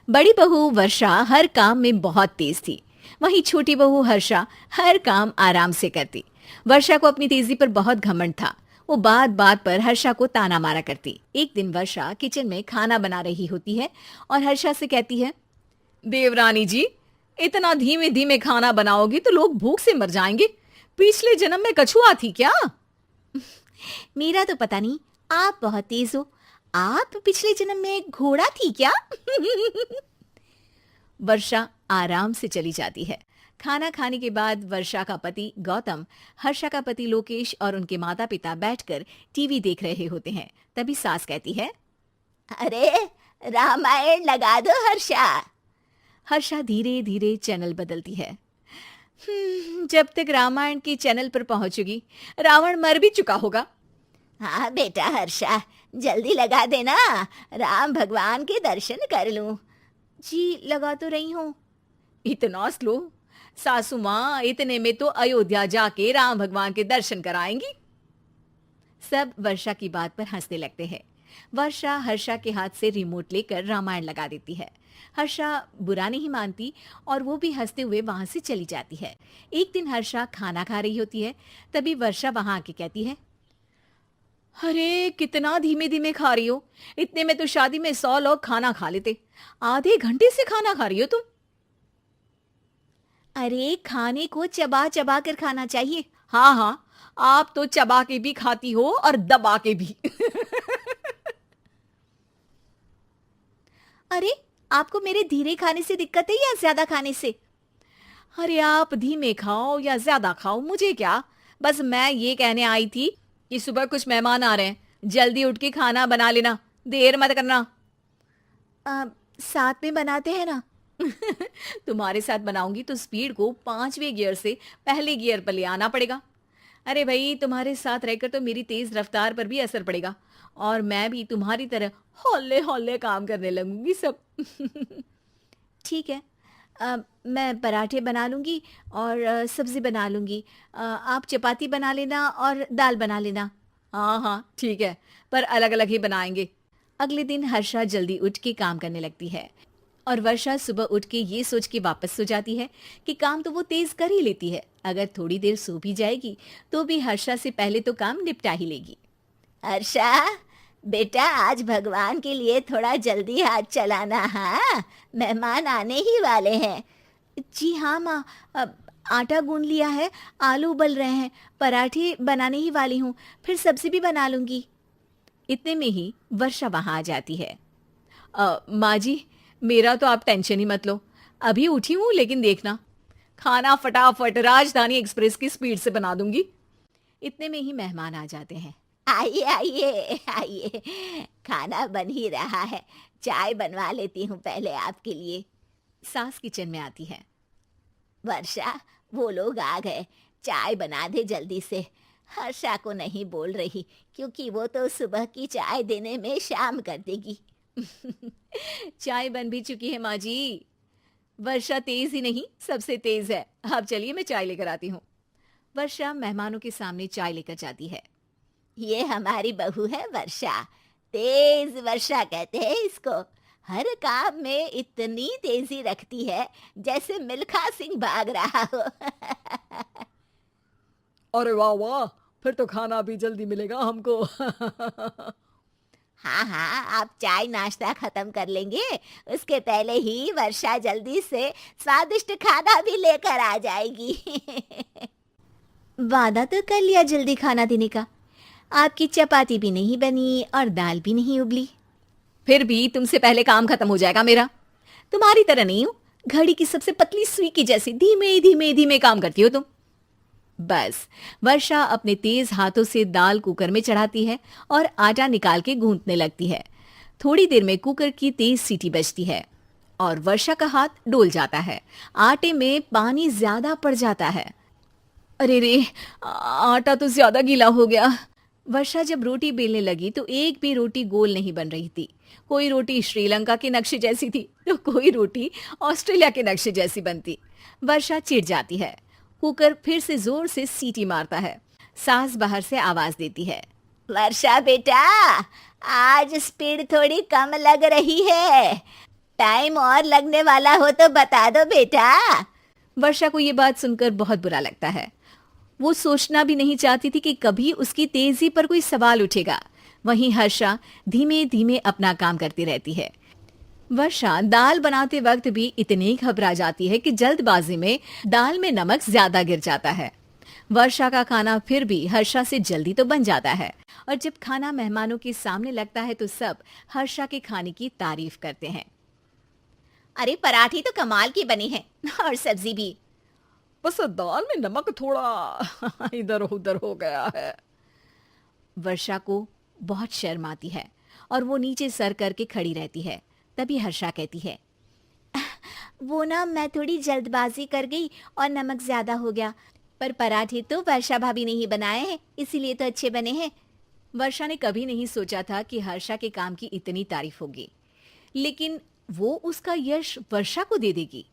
बड़ी बहू वर्षा हर काम में बहुत तेज थी। वहीं छोटी बहू हर्षा हर काम आराम से करती। वर्षा को अपनी तेजी पर बहुत घमंड था। वो बात बात पर हर्षा को ताना मारा करती। एक दिन वर्षा किचन में खाना बना रही होती है और हर्षा से कहती है, देवरानी जी, इतना धीमे धीमे खाना बनाओगी तो लोग भूख से मर जाएंगे। पिछले जन्म में कछुआ थी क्या? मेरा तो पता नहीं, आप बहुत तेज हो। आप पिछले जन्म में एक घोड़ा थी क्या? वर्षा आराम से चली जाती है। खाना खाने के बाद वर्षा का पति गौतम, हर्षा का पति लोकेश और उनके माता पिता बैठकर टीवी देख रहे होते हैं। तभी सास कहती है, अरे रामायण लगा दो हर्षा। हर्षा धीरे धीरे चैनल बदलती है। जब तक रामायण के चैनल पर पहुंचेगी रावण मर भी चुका होगा। हाँ बेटा हर्षा, जल्दी लगा देना, राम भगवान के दर्शन कर लूं। जी लगा तो रही हूँ। इतना स्लो? सासू माँ, इतने में तो अयोध्या जाके राम भगवान के दर्शन कराएंगी। सब वर्षा की बात पर हंसने लगते हैं। वर्षा हर्षा के हाथ से रिमोट लेकर रामायण लगा देती है। हर्षा बुरा नहीं मानती और वो भी हंसते हुए वहां से चली जाती है। एक दिन हर्षा खाना खा रही होती है। तभी वर्षा वहां आके कहती है, अरे कितना धीमे धीमे खा रही हो। इतने में तो शादी में 100 लोग खाना खा लेते। आधे घंटे से खाना खा रही हो तुम। अरे खाने को चबा चबा कर खाना चाहिए। हाँ हाँ, आप तो चबा के भी खाती हो और दबा के भी। अरे आपको मेरे धीरे खाने से दिक्कत है या ज्यादा खाने से? अरे आप धीमे खाओ या ज्यादा खाओ मुझे क्या, बस मैं ये कहने आई थी कि सुबह कुछ मेहमान आ रहे हैं, जल्दी उठ के खाना बना लेना, देर मत करना। साथ में बनाते हैं ना। तुम्हारे साथ बनाऊंगी तो स्पीड को 5वें गियर से पहले गियर पर ले आना पड़ेगा। अरे भाई, तुम्हारे साथ रहकर तो मेरी तेज रफ्तार पर भी असर पड़ेगा और मैं भी तुम्हारी तरह हौले हौले काम करने लगूंगी सब। ठीक है, मैं पराठे बना लूंगी और सब्जी बना लूंगी। आप चपाती बना लेना और दाल बना लेना। हाँ हाँ ठीक है, पर अलग अलग ही बनाएंगे। अगले दिन हर्षा जल्दी उठ के काम करने लगती है और वर्षा सुबह उठ के ये सोच के वापस सो जाती है कि काम तो वो तेज कर ही लेती है। अगर थोड़ी देर सो भी जाएगी तो भी हर्षा से पहले तो काम निपटा ही लेगी। हर्षा बेटा, आज भगवान के लिए थोड़ा जल्दी हाथ चलाना। हाँ, मेहमान आने ही वाले हैं। जी हाँ माँ, आटा गूंद लिया है, आलू उबल रहे हैं, पराठे बनाने ही वाली हूँ, फिर सब्जी भी बना लूंगी। इतने में ही वर्षा वहां आ जाती है। माँ जी, मेरा तो आप टेंशन ही मत लो, अभी उठी हूँ, लेकिन देखना खाना फटाफट राजधानी एक्सप्रेस की स्पीड से बना दूंगी। इतने में ही मेहमान आ जाते हैं। आइए आइए आइए, खाना बन ही रहा है, चाय बनवा लेती हूँ पहले आपके लिए। सास किचन में आती है। वर्षा, वो लोग आ गए, चाय बना दे जल्दी से। हर्षा को नहीं बोल रही क्योंकि वो तो सुबह की चाय देने में शाम कर देगी। चाय बन भी चुकी है माँ जी। वर्षा तेज ही नहीं, सबसे तेज है। आप चलिए, मैं चाय लेकर आती हूँ। वर्षा मेहमानों के सामने चाय लेकर जाती है। ये हमारी बहू है वर्षा, तेज वर्षा कहते हैं इसको। हर काम में इतनी तेजी रखती है जैसे मिल्खा सिंह भाग रहा हो। अरे वाह वाह, फिर तो खाना भी जल्दी मिलेगा हमको। हाँ हाँ, आप चाय नाश्ता खत्म कर लेंगे, उसके पहले ही वर्षा जल्दी से स्वादिष्ट खाना भी लेकर आ जाएगी। वादा तो कर लिया जल्दी खाना देने का। आपकी चपाती भी नहीं बनी और दाल भी नहीं उबली। फिर भी तुमसे पहले काम खत्म हो जाएगा मेरा। तुम्हारी तरह नहीं हूं, घड़ी की सबसे पतली सुई की जैसी धीमे धीमे धीमे काम करती हो तुम। बस वर्षा अपने तेज हाथों से दाल कुकर में चढ़ाती है और आटा निकाल के गूंथने लगती है। थोड़ी देर में कुकर की तेज सीटी बजती है और वर्षा का हाथ डोल जाता है। आटे में पानी ज्यादा पड़ जाता है। अरे रे, आटा तो ज्यादा गीला हो गया। वर्षा जब रोटी बेलने लगी तो एक भी रोटी गोल नहीं बन रही थी। कोई रोटी श्रीलंका के नक्शे जैसी थी तो कोई रोटी ऑस्ट्रेलिया के नक्शे जैसी बनती। वर्षा चिढ़ जाती है। कुकर फिर से जोर से सीटी मारता है। सास बाहर से आवाज देती है, वर्षा बेटा, आज स्पीड थोड़ी कम लग रही है, टाइम और लगने वाला हो तो बता दो बेटा। वर्षा को ये बात सुनकर बहुत बुरा लगता है। वो सोचना भी नहीं चाहती थी कि कभी उसकी तेजी पर कोई सवाल उठेगा। वहीं हर्षा धीमे धीमे अपना काम करती रहती है। वर्षा दाल बनाते वक्त भी इतनी घबरा जाती है कि जल्दबाजी में दाल में नमक ज्यादा गिर जाता है। वर्षा का खाना फिर भी हर्षा से जल्दी तो बन जाता है और जब खाना मेहमानों के सामने लगता है तो सब हर्षा के खाने की तारीफ करते हैं। अरे पराठे तो कमाल की बनी है और सब्जी भी। बस दाल में नमक थोड़ा इधर उधर हो गया है। वर्षा को बहुत शर्म आती है और वो नीचे सर करके खड़ी रहती है। तभी हर्षा कहती है, वो ना मैं थोड़ी जल्दबाजी कर गई और नमक ज्यादा हो गया, पर पराठे तो वर्षा भाभी ने ही बनाए हैं, इसीलिए तो अच्छे बने हैं। वर्षा ने कभी नहीं सोचा था कि हर्षा के काम की इतनी तारीफ होगी, लेकिन वो उसका यश वर्षा को दे देगी।